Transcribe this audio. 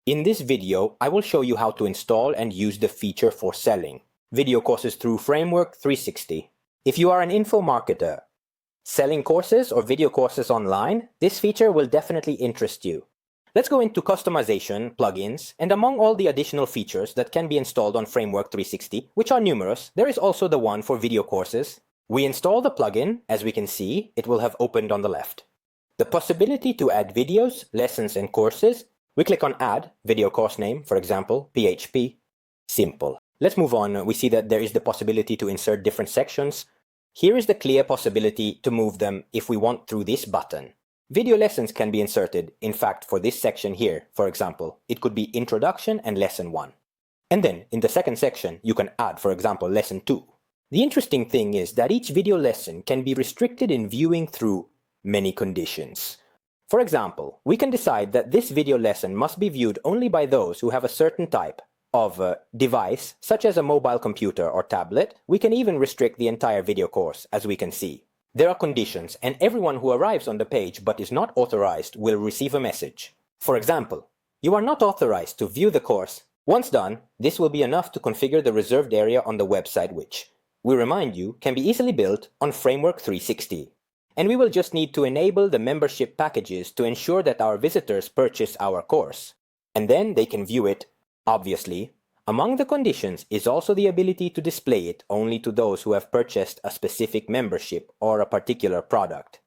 In this video, I will show you how to install and use the feature for selling video courses through Framework360. If you are an info marketer selling courses or video courses online, this feature will definitely interest you. Let's go into customization, plugins, and among all the additional features that can be installed on Framework360, which are numerous, there is also the one for video courses. We install the plugin. As we can see, it will have opened on the left. The possibility to add videos, lessons, and courses. We click on Add, video course name, for example, PHP. Simple. Let's move on. We see that there is the possibility to insert different sections. Here is the clear possibility to move them if we want through this button. Video lessons can be inserted. In fact, for this section here, for example, it could be Introduction and Lesson 1. And then, in the second section, you can add, for example, Lesson 2. The interesting thing is that each video lesson can be restricted in viewing through many conditions. For example, we can decide that this video lesson must be viewed only by those who have a certain type of device, such as a mobile computer or tablet. We can even restrict the entire video course, as we can see. There are conditions, and everyone who arrives on the page but is not authorized will receive a message. For example, you are not authorized to view the course. Once done, this will be enough to configure the reserved area on the website, which, we remind you, can be easily built on Framework360. And we will just need to enable the membership packages to ensure that our visitors purchase our course. And then they can view it. Obviously, among the conditions is also the ability to display it only to those who have purchased a specific membership or a particular product.